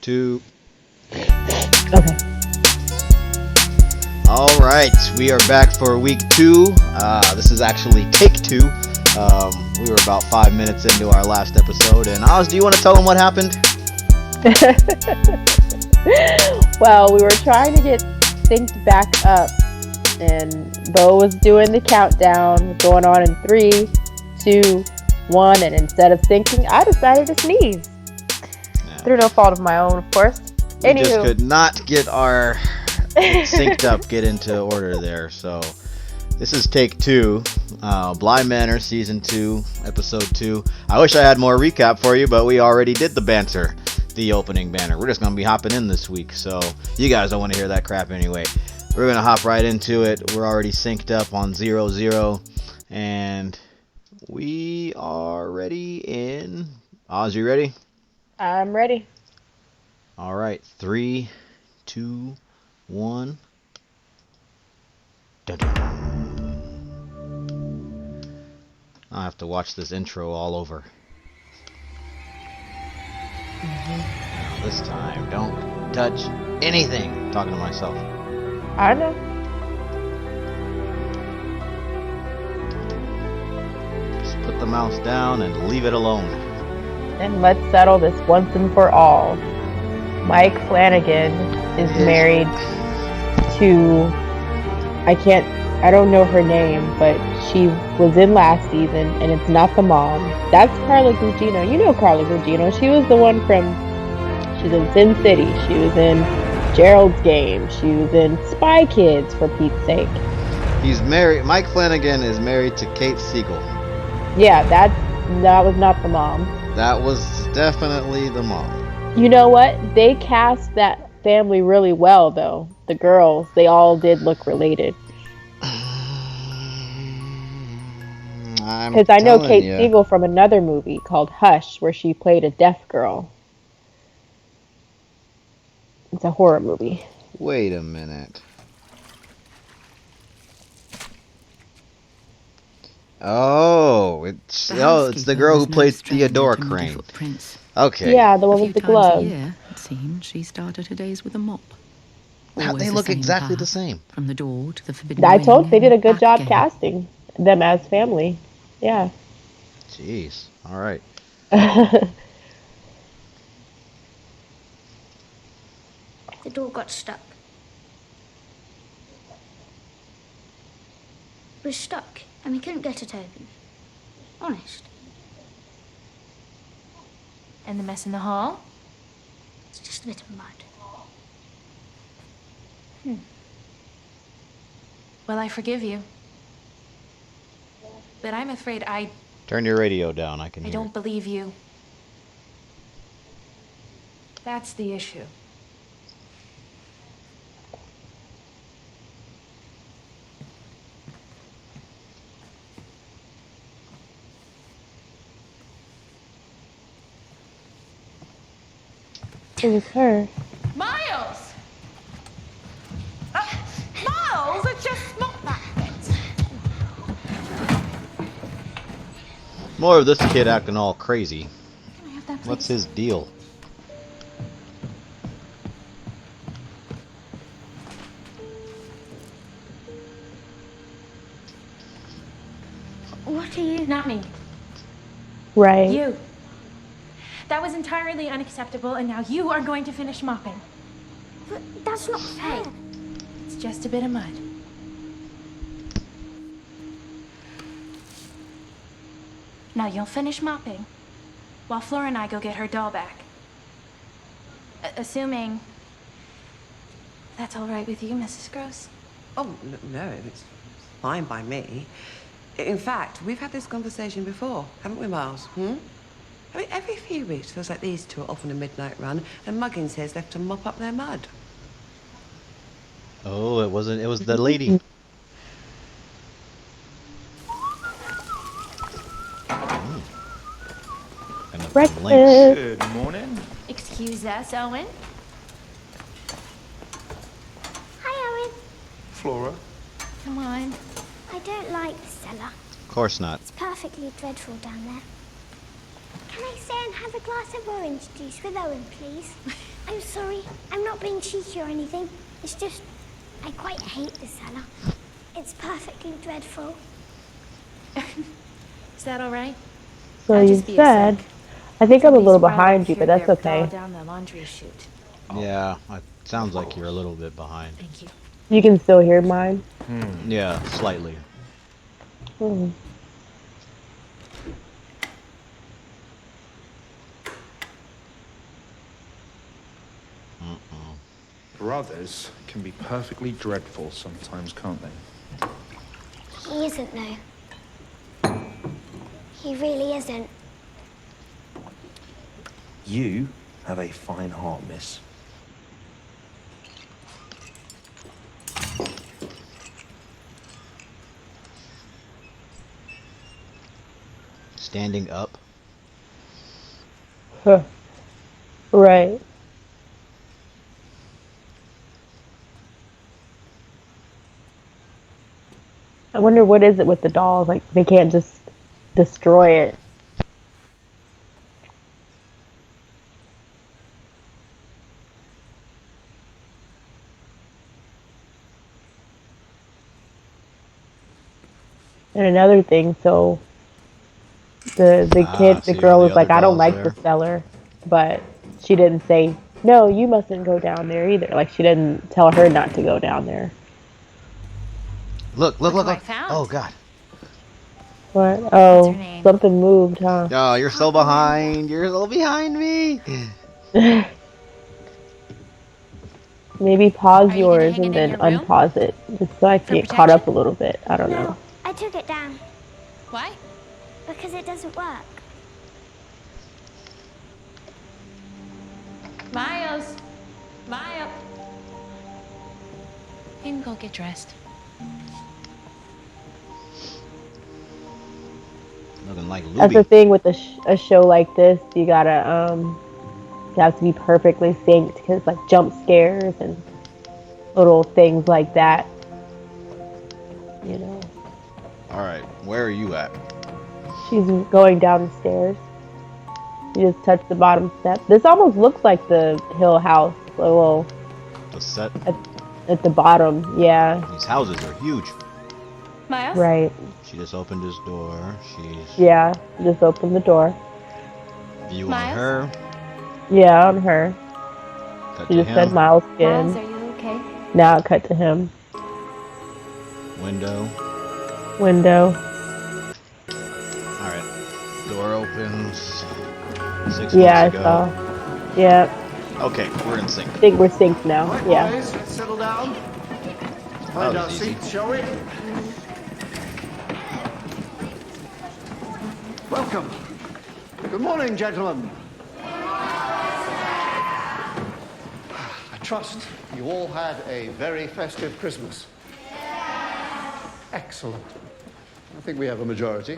2. Okay. All right, we are back for week 2. This is actually take 2. We were about 5 minutes into our last episode, and Oz, do you want to tell them what happened? Well, we were trying to get synced back up, and Bo was doing the countdown, going on in 3, 2, 1, and instead of syncing, I decided to sneeze. Yeah. Through no fault of my own, of course. We just could not get our synced up, get into order there. So this is take 2, Bly Manor season 2, episode 2. I wish I had more recap for you, but we already did the banter, the opening banner. We're just gonna be hopping in this week, so you guys don't want to hear that crap anyway. We're gonna hop right into it. We're already synced up on 0-0, and we are ready in. Oz, you ready? I'm ready. All right, 3, 2, 1. Dun-dun. I'll have to watch this intro all over. Now this time, don't touch anything. I'm talking to myself. I know. Just put the mouse down and leave it alone. And let's settle this once and for all. Mike Flanagan is married to, I don't know her name, but she was in last season, and it's not the mom. That's Carla Gugino. You know Carla Gugino. She was the one she's in Sin City. She was in Gerald's Game. She was in Spy Kids, for Pete's sake. He's married. Mike Flanagan is married to Kate Siegel. Yeah, that was not the mom. That was definitely the mom. You know what? They cast that family really well, though. The girls, they all did look related. Because I know Kate Siegel from another movie called Hush, where she played a deaf girl. It's a horror movie. Wait a minute. It's the girl who played Theodora Crane. Okay. Yeah, the one with the glove. It seemed she started her days with a mop. They look exactly the same. From the door to the forbidden I told they did a good job again. casting them as family. Yeah. Jeez. All right. The door got stuck. It was stuck, and we couldn't get it open. Honest. And the mess in the hall? It's just a bit of mud. Well, I forgive you. But I'm afraid I Turn your radio down. I can hear. don't believe you. That's the issue. It was her. Miles! Miles, I just not that bit. More of this kid acting all crazy. Can I have that, please? What's his deal? What are you? Not me. Right. You. That was entirely unacceptable, and now you are going to finish mopping. But that's not fair. It's just a bit of mud. Now you'll finish mopping while Flora and I go get her doll back. Assuming that's all right with you, Mrs. Gross. Oh, no, it's fine by me. In fact, we've had this conversation before, haven't we, Miles? I mean, every few weeks feels like these two are off on a midnight run and Muggins here's left to mop up their mud. Oh, it wasn't. It was the lady. Breakfast. Good morning. Excuse us, Owen. Hi, Owen. Flora. Come on. I don't like the cellar. Of course not. It's perfectly dreadful down there. Can I stay and have a glass of orange juice with Owen, please? I I'm sorry. I'm not being cheeky or anything. It's just, I quite hate the cellar. It's perfectly dreadful. Is that all right? So I'll you just be a said, sec. I think I'm a little Somebody's behind you, but right up that's here, okay. all down the laundry chute. Yeah, it sounds like you're a little bit behind. Thank you. You can still hear mine. Yeah, slightly. Hmm. Brothers can be perfectly dreadful sometimes, can't they? He isn't, though. He really isn't. You have a fine heart, miss. Standing up. Huh. Right. I wonder what is it with the dolls? Like, they can't just destroy it. And another thing, so the See girl all the was like, other I don't dolls like there? the cellar, but she didn't say, no, you mustn't go down there either. Like, she didn't tell her not to go down there. Look, Look what I look. found. Oh, God. What? What's Oh, her name? something moved, huh? Oh, you're so behind. You're so behind me. Maybe pause Are you gonna yours hang and it in then your room? unpause it, just so I can For get caught up protection? a little bit. I don't know. No, I took it down Why? because it doesn't work. Miles. Miles. You can go get dressed. Looking like That's the Luby. thing with a show like this. You gotta you have to be perfectly synced because like jump scares and little things like that. You know, All right, where are you at? she's going down the stairs. You just touch the bottom step. This almost looks like the Hill House. Well, The set. at the bottom, yeah, These houses are huge. Miles? right, She just opened his door. She's yeah. Just open the door. view on Miles? her. Yeah, on her. Cut She to just said him. Miles Miles, skin. are you okay? Now cut to him. Window. Window. All right. Door opens. 6 Yeah, I months ago. saw. Yeah, Okay, we're in sync. I think we're synced now. Right, Yeah. boys, let's settle down. That Find our was easy. seats, shall we? Welcome. Good morning, gentlemen. I trust you all had a very festive Christmas. Excellent. I think we have a majority.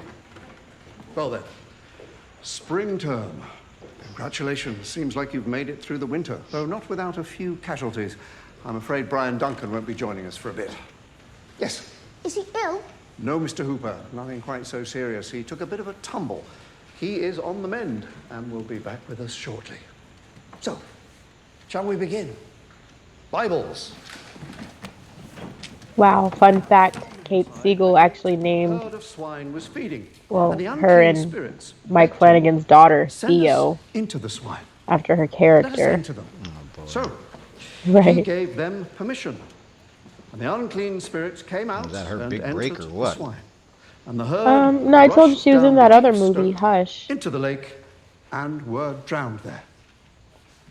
Well then, spring term. Congratulations. Seems like you've made it through the winter, though not without a few casualties. I'm afraid Brian Duncan won't be joining us for a bit. Yes. Is he ill? No, Mr. Hooper. Nothing quite so serious. He took a bit of a tumble. He is on the mend and will be back with us shortly. So, shall we begin? Bibles. Wow. Fun fact: Kate Siegel actually The named herd of swine was feeding, well and the her unclean and spirits Mike begged him, Flanagan's daughter "Send us Theo into the swine. after her Let us character. enter them." So, he Right. gave them permission. And the unclean spirits came out Was that her and big break entered or the what? swine. And the herd No, I told you rushed she was in down that the other deep movie, slope Hush. into the lake and were drowned there.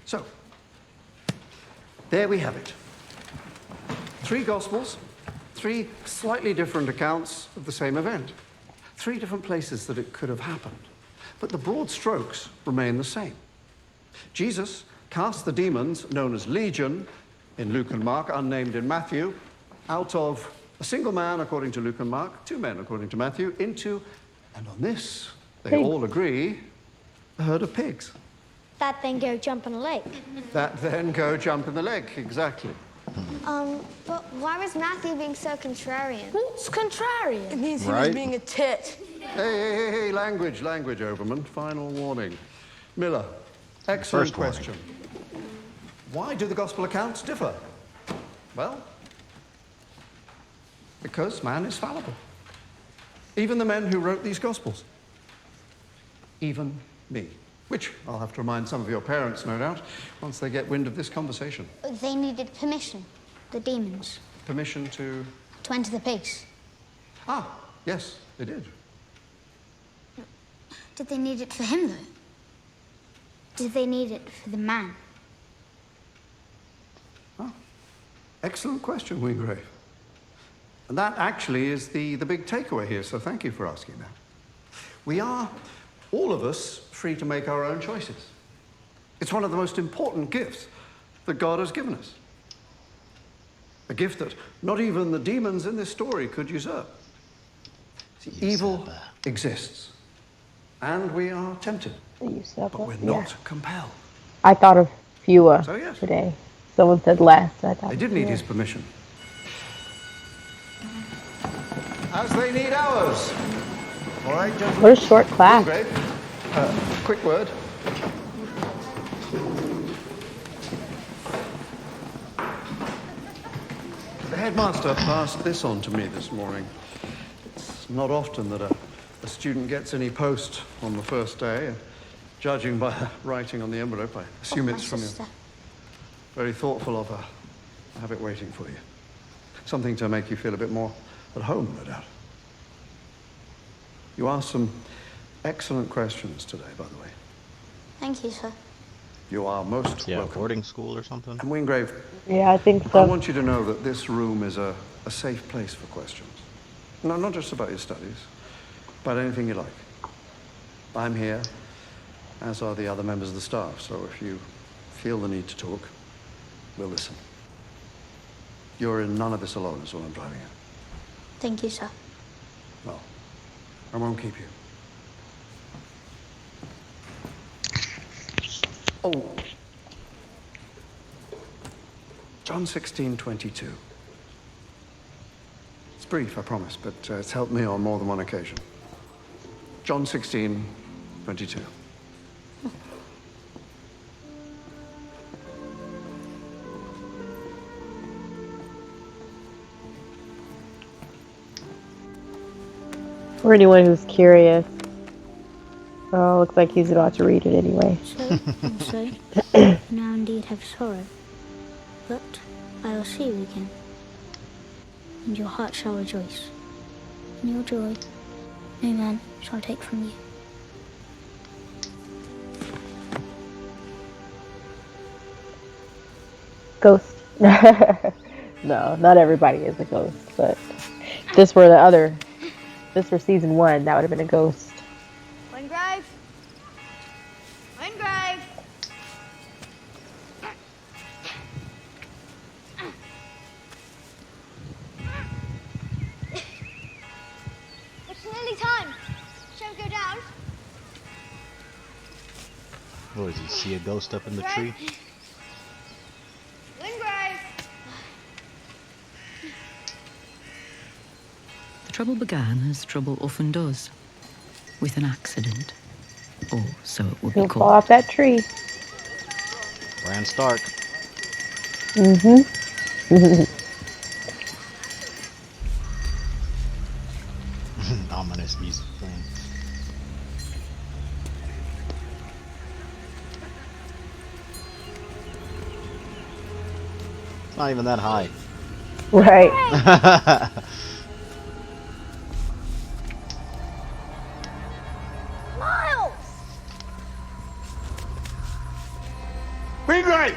So, there we have it. 3 Gospels, 3 slightly different accounts of the same event. 3 different places that it could have happened. But the broad strokes remain the same. Jesus cast the demons, known as Legion, in Luke and Mark, unnamed in Matthew, out of a single man, according to Luke and Mark, 2 men, according to Matthew, into, and on this, they Pigs. all agree, a herd of pigs. That then go jump in a lake. That then go jump in the lake, exactly. But why was Matthew being so contrarian? What's contrarian? It means he Right. was being a tit. Hey, language, Overman. Final warning. Miller, excellent First warning. question. Why do the gospel accounts differ? Well, because man is fallible. Even the men who wrote these gospels. Even me. Which I'll have to remind some of your parents, no doubt, once they get wind of this conversation. They needed permission, the demons. Permission to... To enter the place. Ah, yes, they did. Did they need it for him, though? Did they need it for the man? Oh, excellent question, Wingrave. And that actually is the big takeaway here, so thank you for asking that. We are, all of us, free to make our own choices. It's one of the most important gifts that God has given us. A gift that not even the demons in this story could usurp. See, evil exists, and we are tempted, but we're not compelled. I thought of fewer So, yes. today. Someone said less. I thought They did need his permission. As they need ours. All right, gentlemen. What a short class. Wingrave, quick word. The headmaster passed this on to me this morning. It's not often that a student gets any post on the first day. Judging by the writing on the envelope, I assume it's from you. Very thoughtful of her. I have it waiting for you. Something to make you feel a bit more at home, no doubt. You asked some excellent questions today, by the way. Thank you, sir. You are most welcome. Boarding school or something? And Wingrave, Yeah, I think so. I want you to know that this room is a safe place for questions. No, not just about your studies, about anything you like. I'm here, as are the other members of the staff, so if you feel the need to talk, we'll listen. You're in none of this alone, is what I'm driving at. Thank you, sir. Well, I won't keep you. Oh. John 16:22. It's brief, I promise, but it's helped me on more than one occasion. John 16:22. For anyone who's curious. Oh, looks like he's about to read it anyway. So, and so, you now indeed have sorrow, but I will see you again, and your heart shall rejoice, and your joy no man shall take from you. Ghost. No, not everybody is a ghost, but this for season 1, that would have been a ghost. Wingrave! Wingrave! It's nearly time. Shall we go down? What, did you see a ghost up in the tree? Wingrave! The trouble began, as trouble often does, with an accident. Or so it would be He'll called. fall off that tree. Bran Stark. Ominous music playing. It's not even that high. Right. Miles! Wingrave!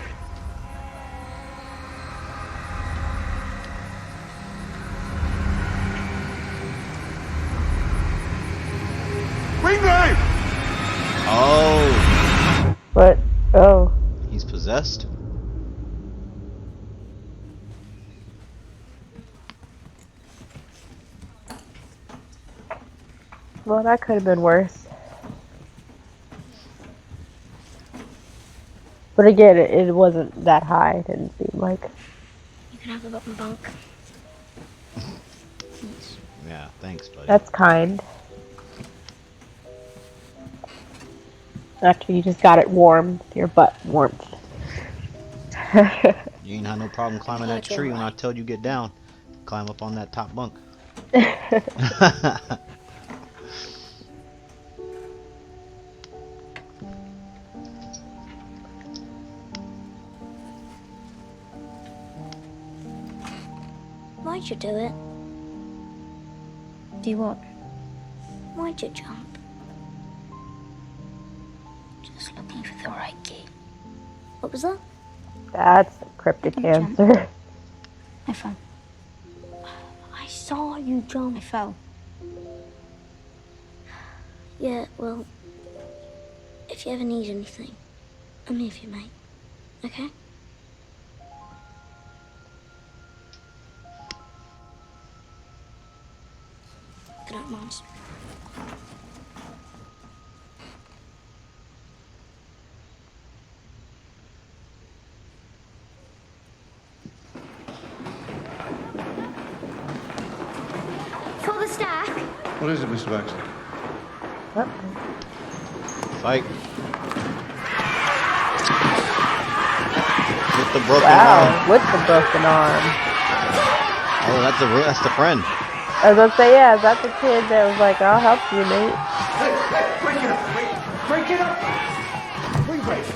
Wingrave! Oh, But, oh. he's possessed? Well, that could have been worse. But again, it wasn't that high, it didn't seem like. You can have a bottom bunk. Yeah, thanks, buddy. That's kind. After you just got it warm, your butt warmth. You ain't had no problem climbing that tree when I told you get down. Climb up on that top bunk. Why'd you do it? Do you want? Why'd you jump? Just looking for the right key. What was that? That's a cryptic I didn't answer. I fell. I saw you jump. I fell. Yeah, well, if you ever need anything, I'm here for you, mate. Okay? Good night, Mums. For the stack. What is it, Mr. Baxter? What? Fight. With the broken Wow, arm. with the broken arm. Oh, that's the friend. I was gonna say, yeah, is that the kid that was like, I'll help you, mate? Break it up! Wingrave!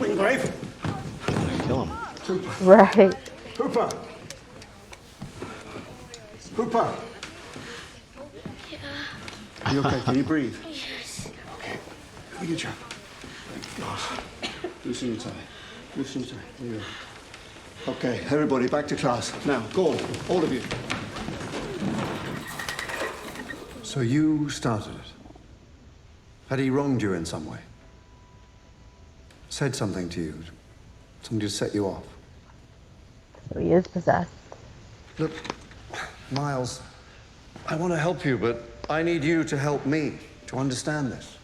Wingrave! Kill him. Right. Hooper! Hooper! Are you okay? Can you breathe? Yes. Okay. Let me get you up. God. Loosen your tie. Loosen your tie. There you go. Okay, everybody, back to class. Now, go, all of you. So you started it. Had he wronged you in some way? Said something to you? Something to set you off? So he is possessed. Look, Miles, I want to help you, but I need you to help me to understand this.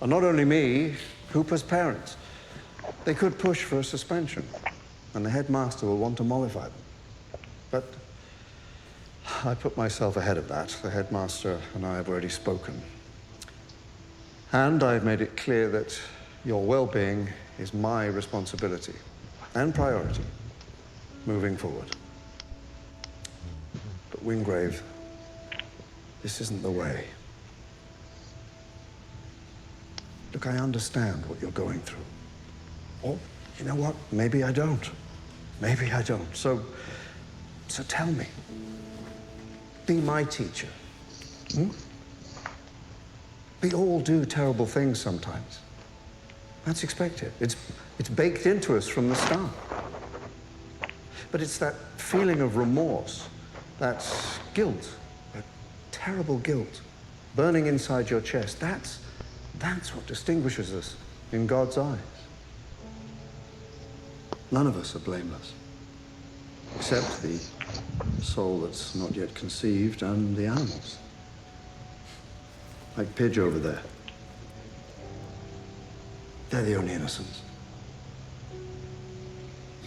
And not only me, Hooper's parents. They could push for a suspension, and the headmaster will want to mollify them. But I put myself ahead of that. The headmaster and I have already spoken. And I've made it clear that your well-being is my responsibility and priority moving forward. But Wingrave, this isn't the way. Look, I understand what you're going through. Or, you know what? Maybe I don't. Maybe I don't. So tell me. Be my teacher. Hmm? We all do terrible things sometimes. That's expected. It's baked into us from the start. But it's that feeling of remorse, that guilt, that terrible guilt, burning inside your chest. That's what distinguishes us in God's eyes. None of us are blameless, except the soul that's not yet conceived and the animals. Like Pidge over there. They're the only innocents.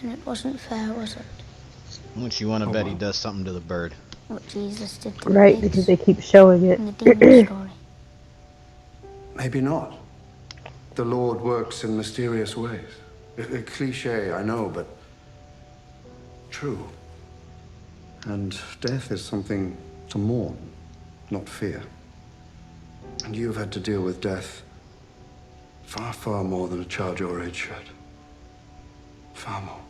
And it wasn't fair, was it? How much you want to bet he does something to the bird? What Jesus did to Right, the because pigs they keep showing it. in the demon story. Maybe not. The Lord works in mysterious ways. A cliche, I know, but true. And death is something to mourn, not fear. And you've had to deal with death far, far more than a child your age should. Far more.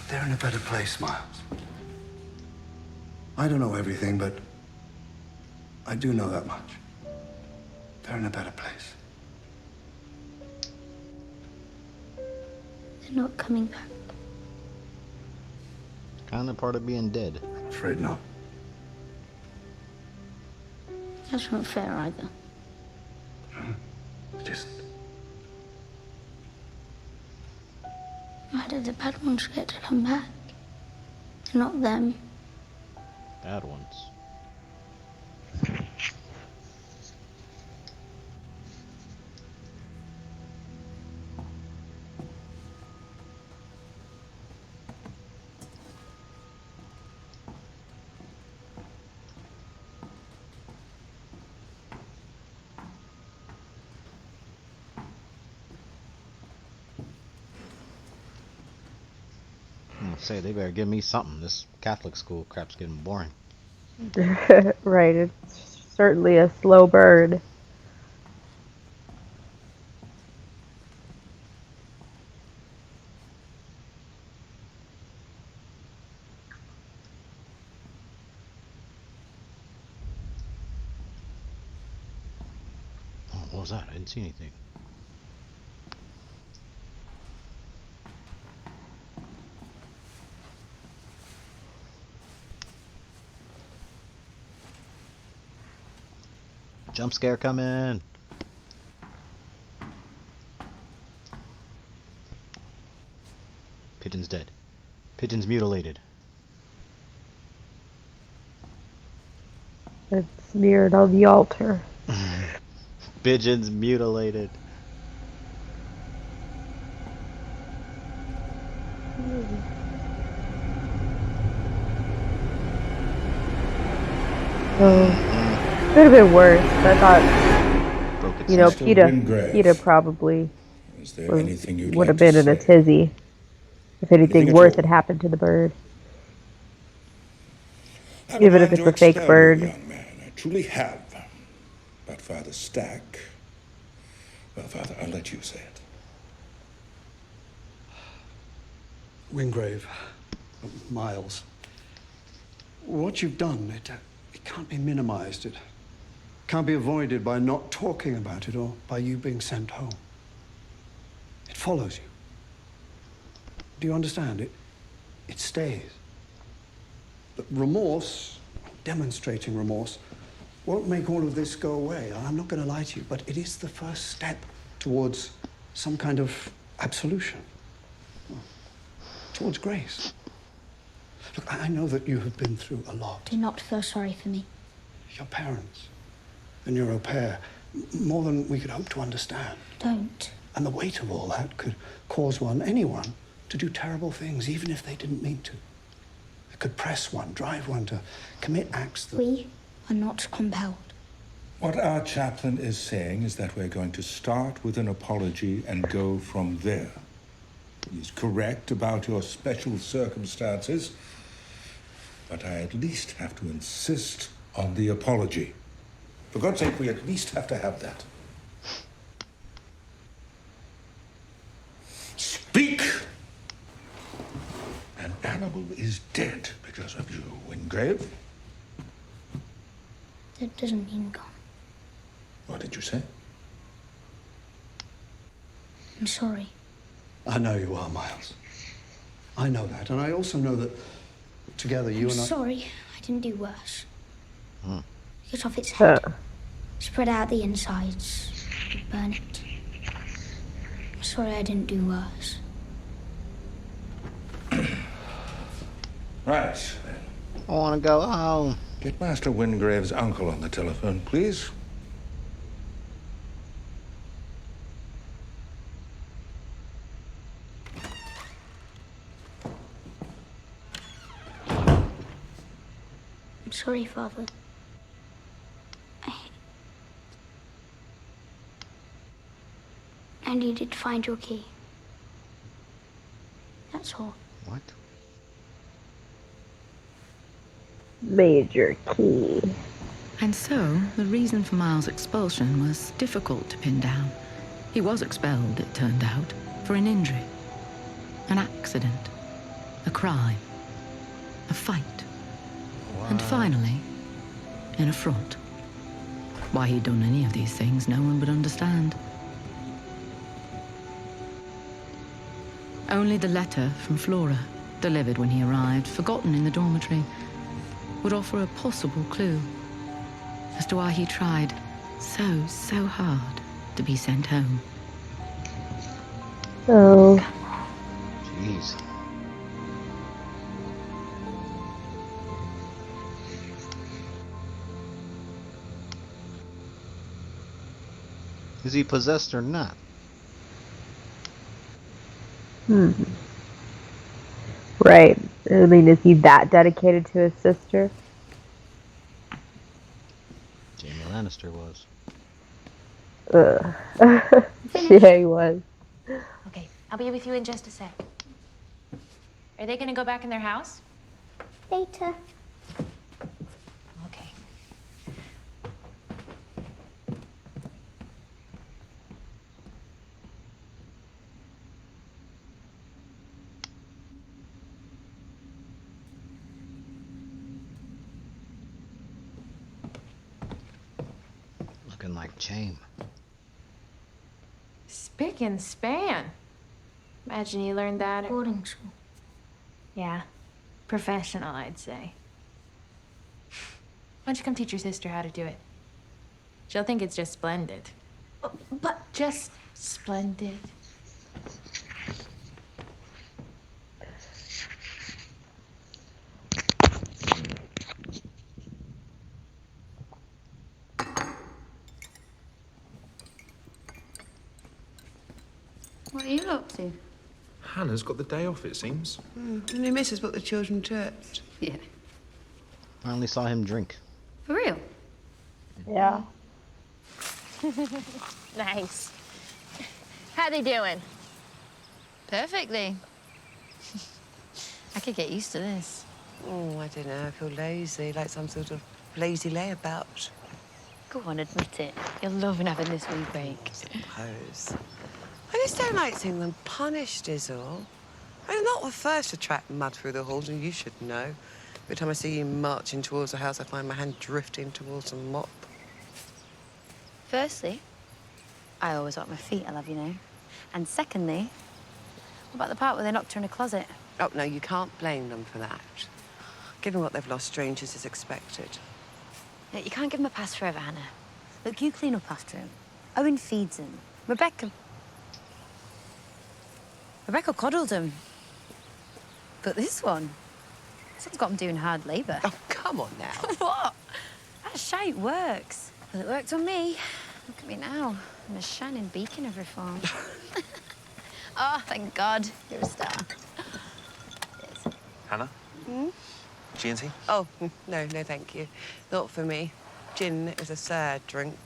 They're in a better place, Miles. I don't know everything, but I do know that much. They're in a better place. They're not coming back. Kind of part of being dead. I'm afraid not. That's not fair either. It isn't. Why did the bad ones get to come back? And not them. Bad ones. Say they better give me something. This Catholic school crap's getting boring. Right, it's certainly a slow burn. Oh, what was that? I didn't see anything. Jump scare coming. Pigeon's dead. Pigeon's mutilated. It's smeared on the altar. Pigeon's mutilated. Oh, could have been worse. I thought, Broke its you know, neck. PETA probably Is there anything you'd would like have to been in a say? tizzy if anything Anything at worse all? had happened to the bird. I've Even been if trying it's to a fake expel you, bird. young man. I truly have. But Father Stack... Well, Father, I'll let you say it. Wingrave, Miles, what you've done, it can't be minimized. It can't be avoided by not talking about it or by you being sent home. It follows you. Do you understand? It stays. But remorse, demonstrating remorse, won't make all of this go away. I'm not going to lie to you, but it is the first step towards some kind of absolution. Towards grace. Look, I know that you have been through a lot. Do not feel sorry for me. Your parents and your au pair, more than we could hope to understand. Don't. And the weight of all that could cause anyone, to do terrible things, even if they didn't mean to. It could press one, drive one to commit acts that... We are not compelled. What our chaplain is saying is that we're going to start with an apology and go from there. He's correct about your special circumstances, but I at least have to insist on the apology. For God's sake, we at least have to have that. Speak! And Annabelle is dead because of you, Wingrave. That doesn't mean gone. What did you say? I'm sorry. I know you are, Miles. I know that, and I also know that together you I'm and I... sorry I didn't do worse. Cut off its head. Spread out the insides. Burn it. I'm sorry I didn't do worse. Right. I want to go home. Get Master Wingrave's uncle on the telephone, please. I'm sorry, Father. I needed to find your key. That's all. What? Major key. And so, the reason for Miles' expulsion was difficult to pin down. He was expelled, it turned out, for an injury, an accident, a crime, a fight, and finally, an affront. Why he'd done any of these things, no one would understand. Only the letter from Flora, delivered when he arrived, forgotten in the dormitory, would offer a possible clue as to why he tried so hard to be sent home. Oh. Jeez. Is he possessed or not? Right. I mean, is he that dedicated to his sister? Jamie Lannister was. Yeah, he was. Okay, I'll be with you in just a sec. Are they gonna go back in their house? Later. Okay. Looking like Chame. Spick and span. Imagine you learned that. Boarding school. Yeah. Professional, I'd say. Why don't you come teach your sister how to do it? She'll think it's just splendid. But just splendid. What are you up to? Hannah's got the day off, it seems. The new missus put the children to it. Yeah. I only saw him drink. For real? Yeah. Nice. How they doing? Perfectly. I could get used to this. Oh, I don't know. I feel lazy, like some sort of lazy layabout. Go on, admit it. You're loving having this wee break. I suppose. I just don't like seeing them punished, is all. I'm not the first to track mud through the halls, and you should know. Every time I see you marching towards the house, I find my hand drifting towards a mop. Firstly, I always wipe my feet, I love you know. And secondly, what about the part where they locked her in a closet? Oh, no, you can't blame them for that. Given what they've lost, strangers is expected. Look, you can't give them a pass forever, Hannah. Look, you clean up after him. Owen feeds him. Rebecca coddled him. But this one, someone's got him doing hard labour. Oh, come on now. What? That shite works. Well, it worked on me. Look at me now. I'm a shining beacon of reform. Oh, thank God. You're a star. Yes. Hannah? G&T? Oh, no, thank you. Not for me. Gin is a sad drink.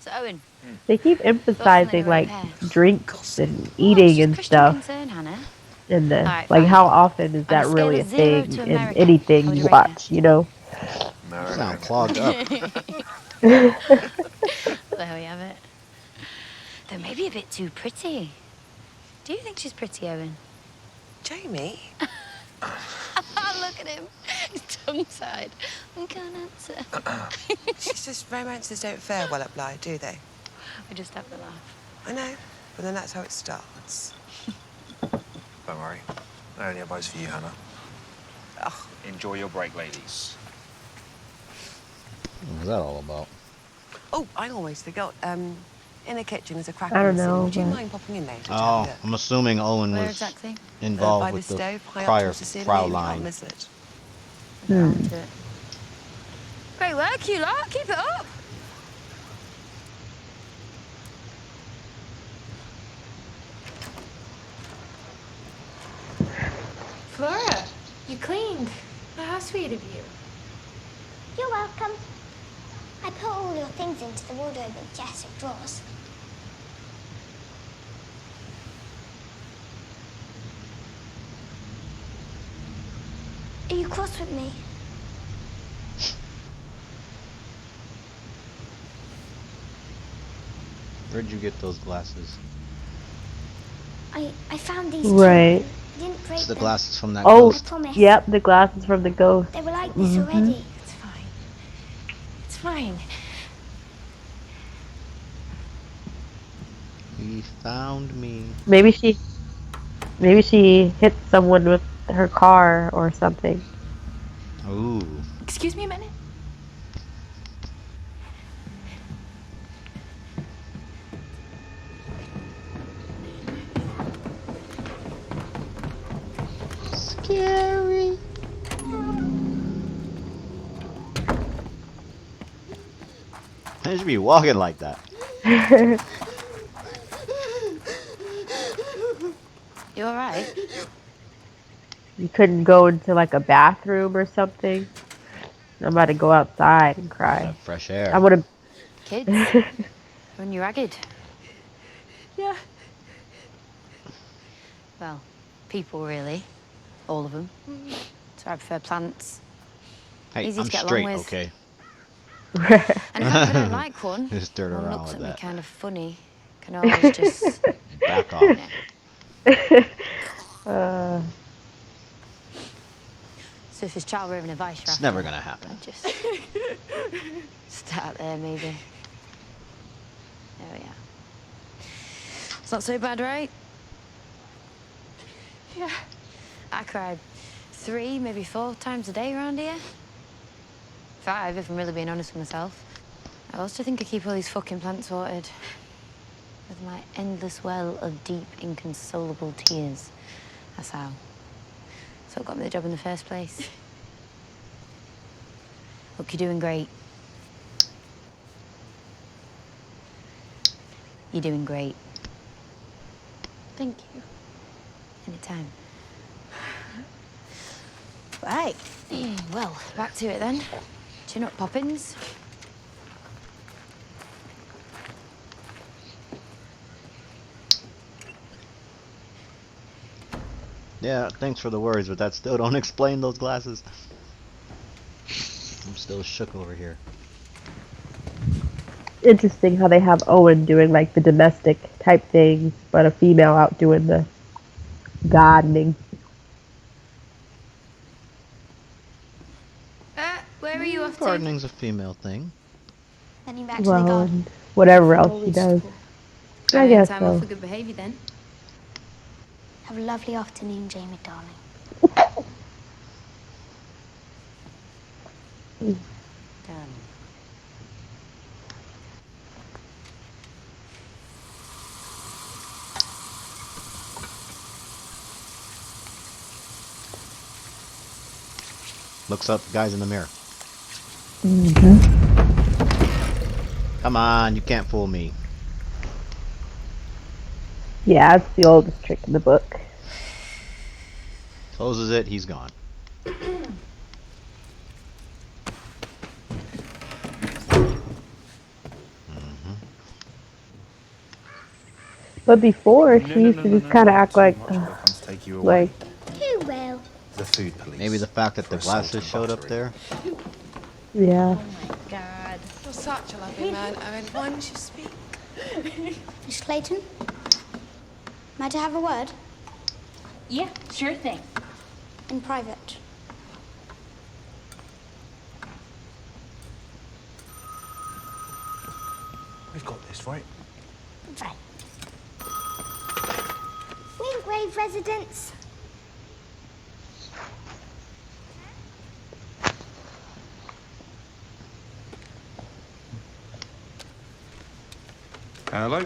So, Owen. They keep emphasizing like drinks and eating and stuff. Concern, Hannah. And the Alright, like, fine. how often is On a that scale really a of 0 thing to in American, anything how would you you rate watch? You know. You sound clogged up. There we have it. Though maybe a bit too pretty. Do you think she's pretty, Owen? Jamie? Look at him. He's tongue-tied. I can't answer. She's just romances don't fare well at Bly, do they? We just have to laugh. I know, but then that's how it starts. Don't worry. I only have eyes for you, Hannah. Oh, Enjoy your break, ladies. What was that all about? oh, I almost forgot. In the kitchen there's a crack I in don't the know, ceiling. Do you but- mind popping in later? to Oh, have a look? I'm assuming Owen Where was exactly? By involved the with the stove, high up prior towards the ceiling. You can't Fraulein. miss it. I'll do it. Great work, you lot. Keep it up. Flora, you cleaned. How sweet of you. You're welcome. I put all your things into the wardrobe with chest of drawers. Are you cross with me? Where'd you get those glasses? I found these Right. two. I didn't break It's the them. glasses from that Oh, ghost. I promise. yep, the glasses from the ghost. They were like this already. It's fine. It's fine. He found me. Maybe she hit someone with her car or something. Ooh. Excuse me a minute. Scary. I should be walking like that. You all right? You couldn't go into like a bathroom or something. I'm about to go outside and cry. That fresh air. I would have. Kids, when you're ragged. Yeah. Well, people, really. All of them. So I prefer plants. Hey, Easy I'm to get straight, along with. okay? And if I don't like one, Just dirt one around looks with at me that. kind of funny, can always just... Back off. So if his child were having a vice, It's never gonna happen. I'd just start there, maybe. There we are. It's not so bad, right? Yeah. I cry 3, maybe 4 times a day around here. 5, if I'm really being honest with myself. I also think I keep all these fucking plants watered. With my endless well of deep, inconsolable tears. That's how. So it got me the job in the first place. Look, you're doing great. You're doing great. Thank you. Anytime. Right. Well, back to it then. Chin up, Poppins. Yeah, thanks for the words, but that still don't explain those glasses. I'm still shook over here. Interesting how they have Owen doing like the domestic type things, but a female out doing the gardening. Where are you off to? Gardening's a female thing. Heading back to the Well, garden. and whatever else Before she we does. school. I guess Time off so. for good behaviour then. Have a lovely afternoon, Jamie, darling. Done. Looks up, guys in the mirror. Mm-hmm. Come on, you can't fool me. Yeah, it's the oldest trick in the book. Closes it, he's gone. But before, she used to just kind of act like, like, Who will? The food police. Maybe the fact that the glasses showed up there. yeah. Oh my god. You're such a lovely man, Owen. Why don't you speak? Miss Clayton? Might I have a word? Yeah, sure thing. In private. We've got this, right? Right. Wingrave residence. Hello?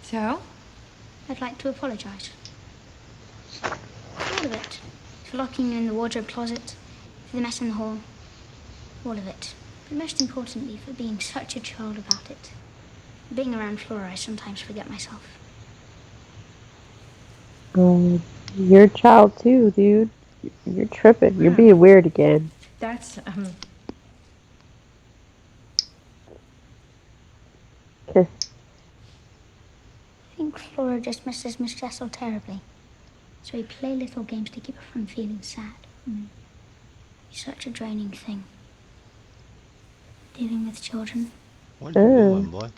So? I'd like to apologise. All of it. For locking you in the wardrobe closet, for the mess in the hall. All of it. But most importantly, for being such a child about it. Being around Flora, I sometimes forget myself. You're a child too, dude. You're tripping. You're being weird again. That's, Kiss. I think Flora just misses Miss Jessel terribly. So we play little games to keep her from feeling sad. It's such a draining thing. Dealing with children. What are you doing, boy?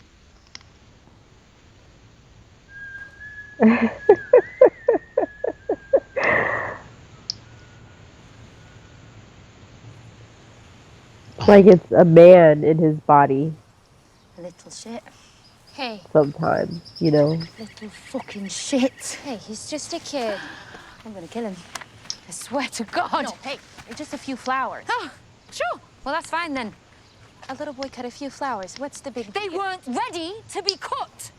Like it's a man in his body Little shit. Hey. sometimes, you know? Little fucking shit. Hey, he's just a kid. I'm gonna kill him. I swear to God. no, hey, it's just a few flowers. Oh, sure. Well, that's fine then. A little boy cut a few flowers. What's the big... They weren't ready to be cut.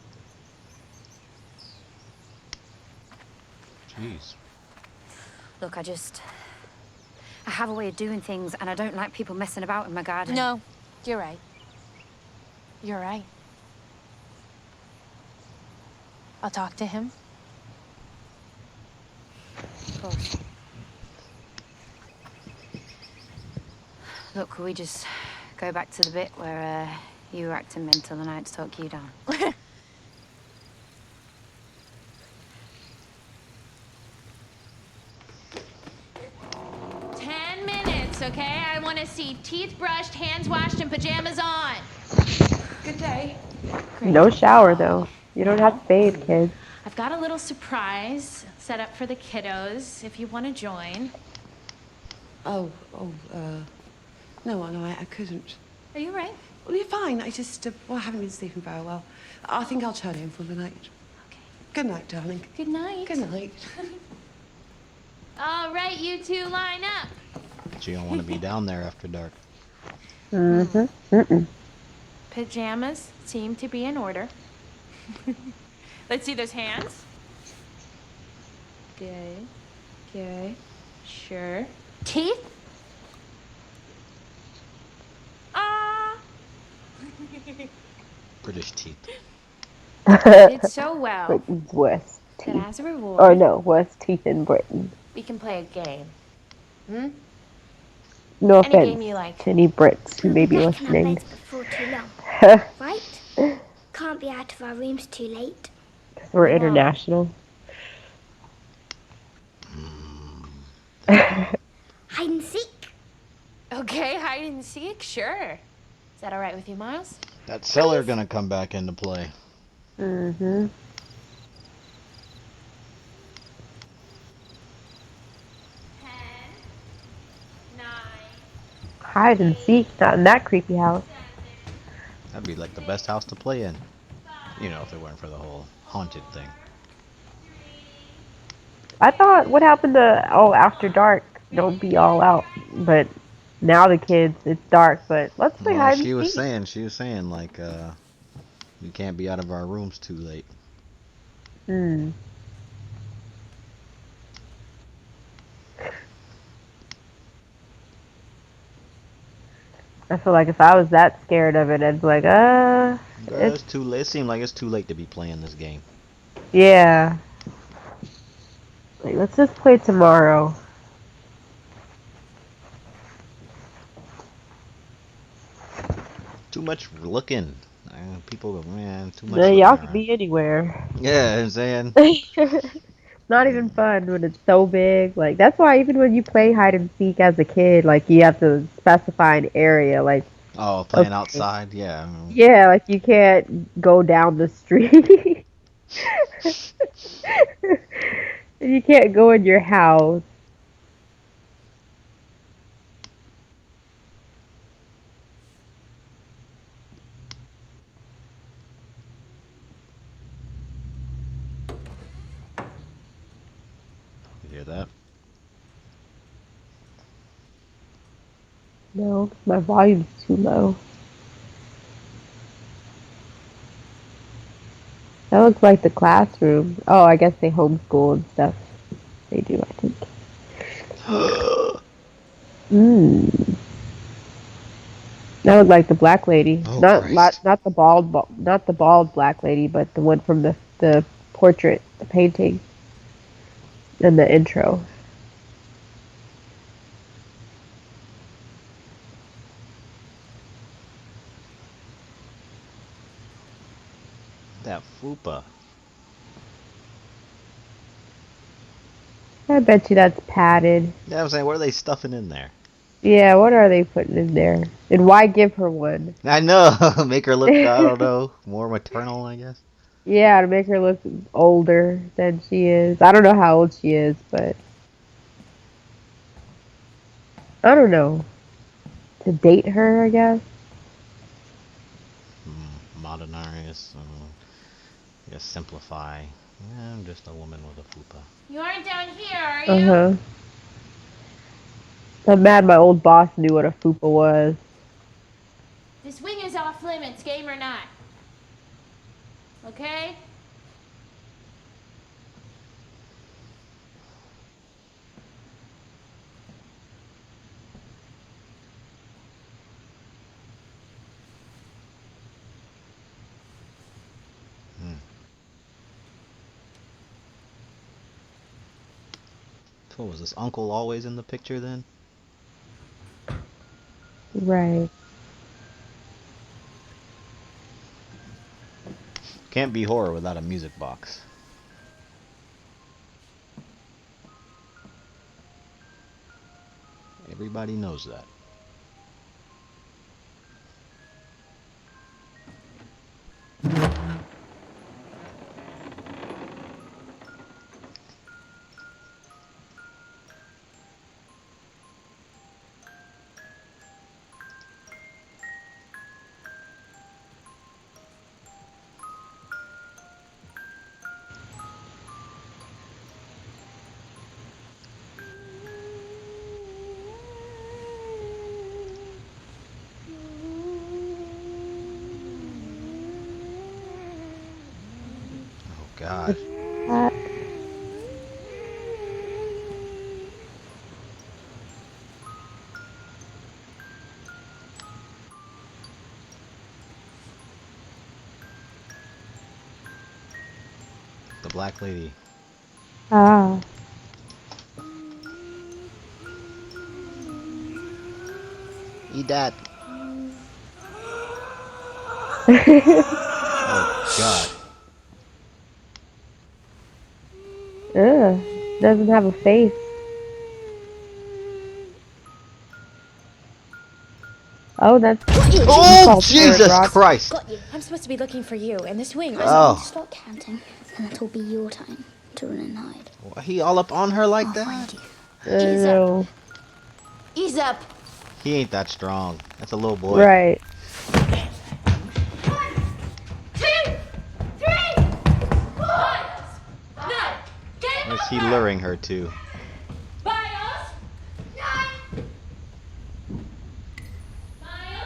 Jeez. Look, I have a way of doing things, and I don't like people messing about in my garden. No, you're right. You're right. I'll talk to him. Of course. Look, we just go back to the bit where you were acting mental and I had to talk you down. 10 minutes, okay? I want to see teeth brushed, hands washed, and pajamas on. Good day. No shower though. You don't have to bathe, kids. I've got a little surprise set up for the kiddos if you want to join. No, I couldn't. Are you all right? Well, you're fine. I just, I haven't been sleeping very well. I think I'll turn in for the night. Okay. Good night, darling. Good night. Good night. All right, you two line up. But you don't want to be down there after dark. Pajamas seem to be in order. Let's see those hands. Good. Good. Sure. Teeth? Ah! British teeth. Did so well Britain's worst that teeth. as a reward, Or no, worst teeth in Britain. we can play a game. Hmm? No Any offense game you like. to any Brits who may be Back in our listening. beds before too long, right? Can't be out of our rooms too late. We're We won't. international. Hide and seek. Okay, hide and seek, sure. Is that all right with you, Miles? That cellar gonna come back into play. Mm-hmm. 10, 9, Hide and seek, not in that creepy house. That'd be like the best house to play in. You know, if it weren't for the whole haunted thing. I thought, what happened to, after dark, don't be all out. But now the kids, it's dark, but let's play Well, hide she and was seek. saying like, we can't be out of our rooms too late. Hmm. I feel like if I was that scared of it, I'd be like, Girl, it's, it's too late. It seemed like it's too late to be playing this game. yeah. Like, let's just play tomorrow. Too much looking. People go, man, too much No, looking y'all could around. be anywhere. Yeah, I'm saying. Not even fun when it's so big. Like, that's why even when you play hide and seek as a kid, like, you have to specify an area. Like, Oh, playing okay. outside? Yeah. Yeah, like, you can't go down the street. You can't go in your house. You hear that? No, 'cause my volume's too low. That looks like the classroom. Oh, I guess they homeschool and stuff. They do, I think. Mmm. That looked like the black lady. Oh, Not Christ. not the not the bald black lady, but the one from the portrait, the painting, and the intro. That fupa. I bet you that's padded. Yeah, I'm saying, what are they stuffing in there? Yeah, what are they putting in there? And why give her one? I know. Make her look, I don't know, more maternal, I guess. Yeah, to make her look older than she is. I don't know how old she is, but I don't know. To date her, I guess. Modernize. I guess simplify. Yeah, I'm just a woman with a fupa. You aren't down here, are you? Uh-huh. I'm mad my old boss knew what a fupa was. This wing is off limits, game or not. Okay? So was this uncle always in the picture then? Right. Can't be horror without a music box. Everybody knows that. God. The black lady. Ah. Eat that. Oh, God. Ugh. Doesn't have a face. Oh, that's... Oh, Jesus Christ! Got you. I'm supposed to be looking for you in this wing. Oh. Stop counting, and it'll be your time to run and hide. Why he all up on her like that? Find you. Ease No. up. Ease up. He ain't that strong. That's a little boy. Right. 1, 2, 3, 4. No. Get him Where's off he her. luring her to? Miles. 9.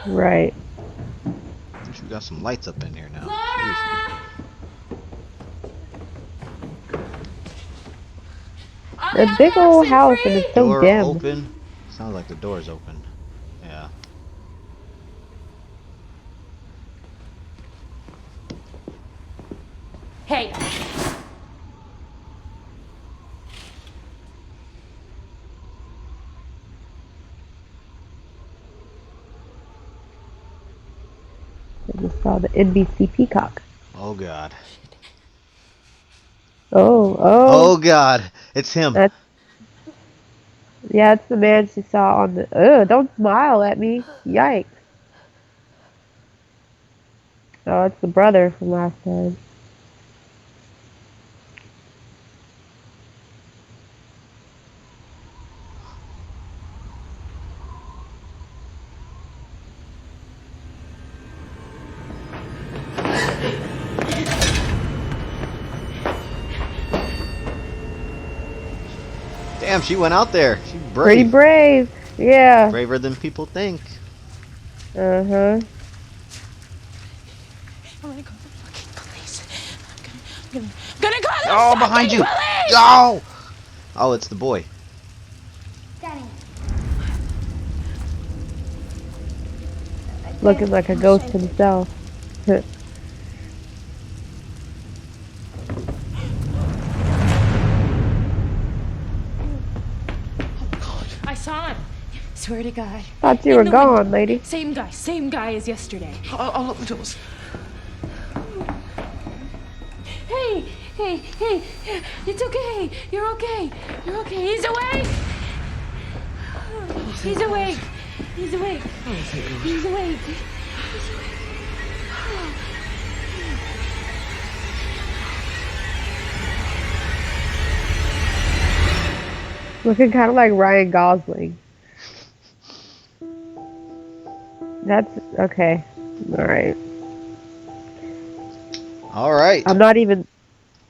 Right. We got some lights up in here now. Laura. A big old house and it's so Door dim. open. Sounds like the door's open. Yeah. Hey. I just saw the NBC Peacock. Oh, God. Oh. Oh, God. It's him. That's... Yeah, it's the man she saw on the... Ugh, don't smile at me. Yikes. Oh, it's the brother from last time. Damn, she went out there. She's brave. Pretty brave. Yeah. Braver than people think. Uh-huh. I'm gonna call the fucking police. I'm gonna call the Oh, fucking behind you. police! Oh! Oh, it's the boy. Danny. Looking like a ghost himself. I saw him. Swear to God. Thought you were gone, lady. Same guy as yesterday. I'll lock the doors. Hey, it's okay. You're okay. He's awake. He's awake. He's awake. He's awake. Looking kind of like Ryan Gosling. That's okay. Alright. Alright. I'm not even...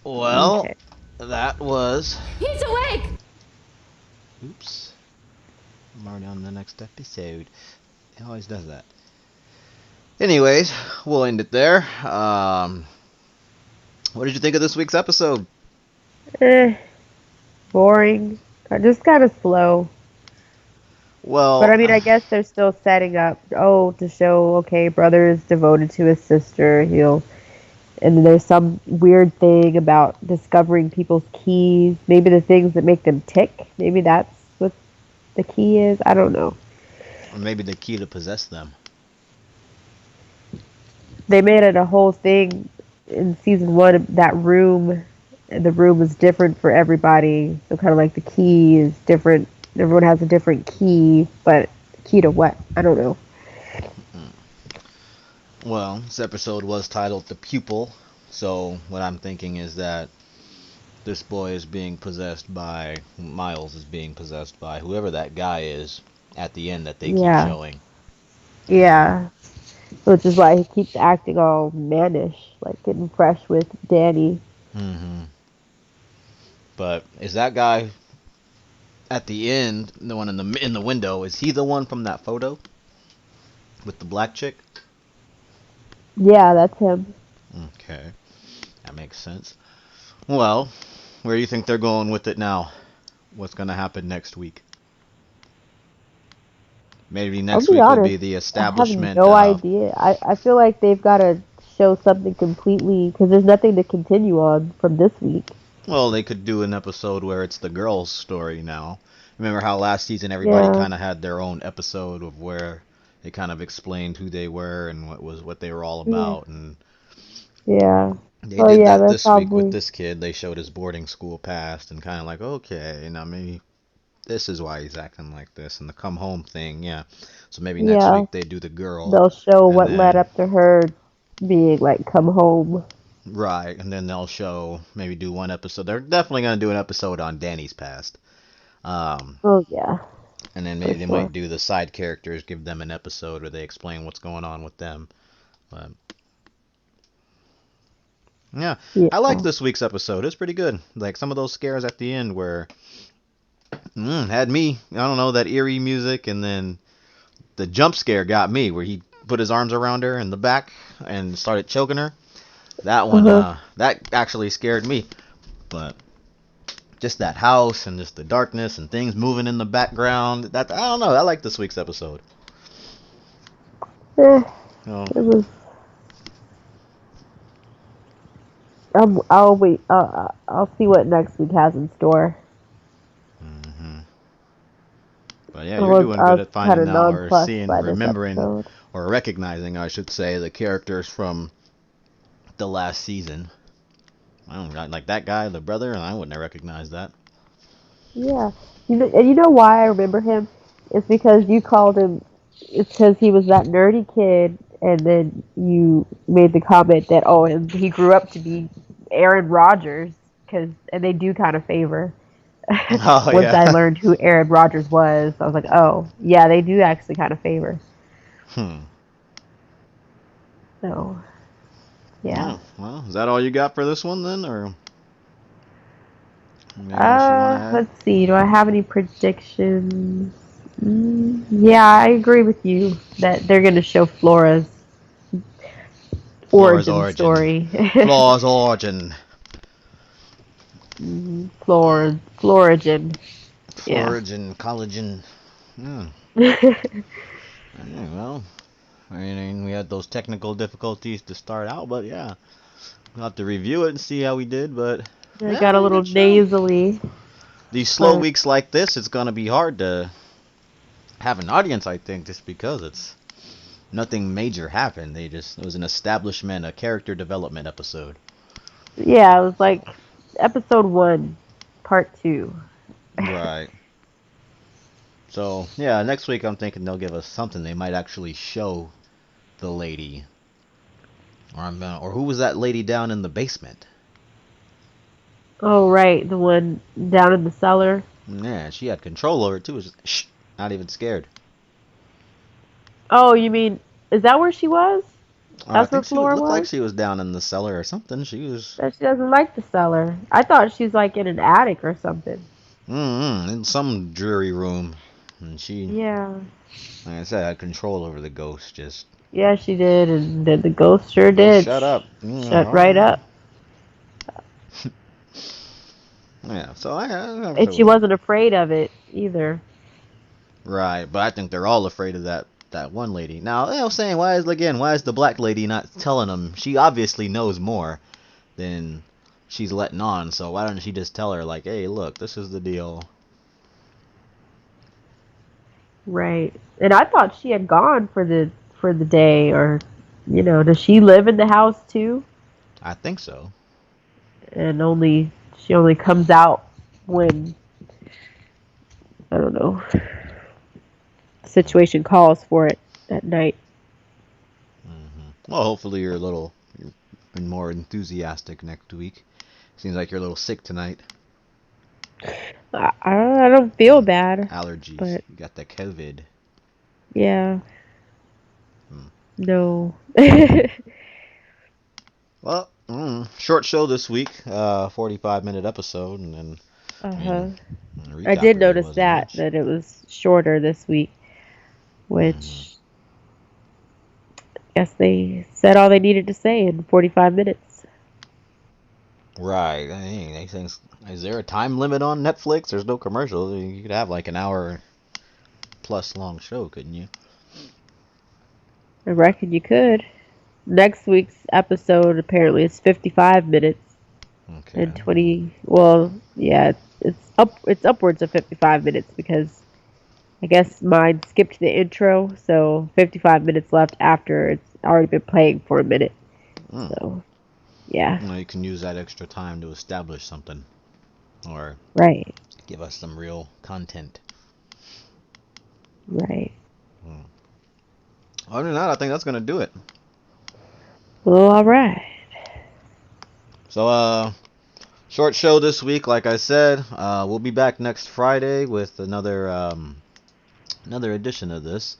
Well, Okay. that was... He's awake. Oops. I'm already on the next episode. He always does that. Anyways, we'll end it there. What did you think of this week's episode? Boring. Just kind of slow. Well... But I mean, I guess they're still setting up, to show, okay, brother is devoted to his sister, and then there's some weird thing about discovering people's keys, maybe the things that make them tick, maybe that's what the key is, I don't know. Or maybe the key to possess them. They made it a whole thing in season 1, that room, the room was different for everybody. So kind of like the key is different. Everyone has a different key, but key to what? I don't know. Well, this episode was titled The Pupil, so what I'm thinking is that this boy is being possessed by, Miles is being possessed by whoever that guy is at the end that they keep Yeah. showing. Yeah. Which is why he keeps acting all mannish, like getting fresh with Danny. Hmm. But is that guy at the end, the one in the window, is he the one from that photo with the black chick? Yeah, that's him. Okay, that makes sense. Well, where do you think they're going with it now? What's going to happen next week? Maybe I'll next be week would be honest, the I have establishment. no idea. I feel like they've got to show something completely, because there's nothing to continue on from this week. Well, they could do an episode where it's the girl's story now. Remember how last season everybody Yeah. kind of had their own episode of where they kind of explained who they were and what they were all Yeah. about, and Yeah. they Oh did yeah, that that's this week with probably. this kid. They showed his boarding school past and kind of like, okay, now maybe this is why he's acting like this, and the come home thing, yeah. So maybe next Yeah. week they do the girl, They'll show and what led then up to her being like, come home. right, and then they'll show maybe do one episode. They're definitely gonna do an episode on Danny's past. Um, Oh yeah, and then for maybe they sure. might do the side characters, give them an episode where they explain what's going on with them. But yeah, I like Yeah. this week's episode. It's pretty good. Like some of those scares at the end where had me. I don't know, that eerie music, and then the jump scare got me where he put his arms around her in the back and started choking her. That one, Uh-huh. that actually scared me. But just that house and just the darkness and things moving in the background. That, I don't know. I like this week's episode. Eh, Oh, it was. I'll wait. I'll see what next week has in store. hmm. But yeah, I you're was doing I good was at kind finding of now or nonplussed seeing, by this remembering, episode. or recognizing, I should say, the characters from the last season. I don't like that guy, the brother, and I wouldn't have recognized that. Yeah, and you know why I remember him? It's because you called him. It's because he was that nerdy kid, and then you made the comment that and he grew up to be Aaron Rodgers, and they do kind of favor. Oh Once I yeah. learned who Aaron Rodgers was, I was like, oh yeah, they do actually kind of favor. Hmm. So yeah. Oh, well, is that all you got for this one then, or anything else you want to add? Let's see. Do I have any predictions? Yeah, I agree with you that they're going to show Flora's Flora's origin origin. story. Flora's origin. Florigin. Yeah. Florigin, collagen. Hmm. Yeah, well, I mean, we had those technical difficulties to start out, but yeah, we'll have to review it and see how we did. But I yeah, got a pretty little good show. nasally. These slow But weeks like this, it's gonna be hard to have an audience, I think, just because it's nothing major happened. It was an establishment, a character development episode. yeah, it was like episode 1, part 2. Right. So yeah, next week I'm thinking they'll give us something. They might actually show the lady, or who was that lady down in the basement? Oh, right. The one down in the cellar. Yeah, she had control over it too. It was just, shh, not even scared. Oh, you mean, is that where she was? I That's where think she would Flora look like was? she was down in the cellar or something. She was That she doesn't like the cellar. I thought she was like in an attic or something. in some dreary room, and she, Yeah. like I said, had control over the ghost. Just Yeah, she did, and then the ghost sure go did. shut up. Shut right up. Yeah, so And she wasn't afraid of it either. right, but I think they're all afraid of that one lady. Now, I was saying, why is the black lady not telling them? She obviously knows more than she's letting on. So why don't she just tell her, like, hey, look, this is the deal. Right. And I thought she had gone for the day, or does she live in the house too? I think so. And she only comes out when, I don't know, the situation calls for it at night. Well, hopefully you're more enthusiastic next week. Seems like you're a little sick tonight. I don't feel bad. Allergies. But You got the COVID. yeah. No. Well, short show this week. 45-minute episode, and then. I did notice that it was shorter this week, which I guess they said all they needed to say in 45 minutes. Right. Is there a time limit on Netflix? There's no commercials. You could have like an hour plus long show, couldn't you? I reckon you could. Next week's episode apparently is 55 minutes. Okay. And 20. Well, yeah, it's upwards of 55 minutes because I guess mine skipped the intro, so 55 minutes left after it's already been playing for a minute. So, yeah. Well, you can use that extra time to establish something, or give us some real content. Right. Other than that, I think that's gonna do it. Well, all right. So, short show this week, like I said. We'll be back next Friday with another edition of this.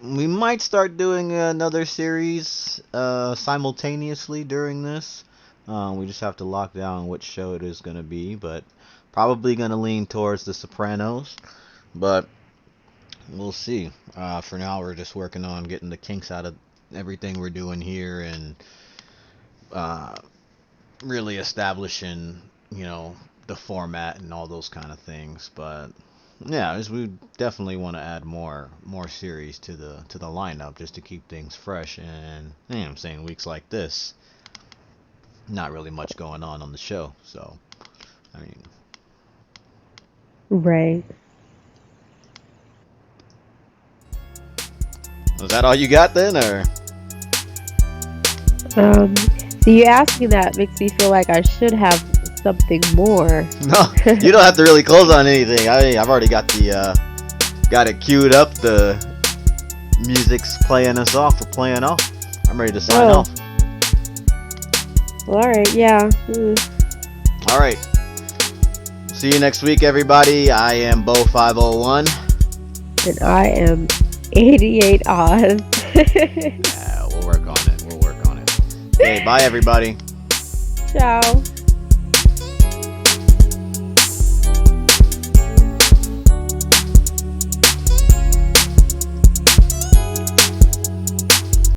We might start doing another series simultaneously during this. We just have to lock down which show it is going to be, but probably going to lean towards The Sopranos. But we'll see. For now, we're just working on getting the kinks out of everything we're doing here and really establishing, the format and all those kind of things. But yeah, we definitely want to add more series to the lineup just to keep things fresh. And I'm saying weeks like this, not really much going on the show. So, Right. Was that all you got then, or? So you asking that makes me feel like I should have something more. No, you don't have to really close on anything. I've already got got it queued up. The music's playing us off. We're playing off. I'm ready to sign off. Well, all right, yeah. All right. See you next week, everybody. I am Bo501. And I am 88 Oz. Yeah, we'll work on it. Okay, bye, everybody. Ciao.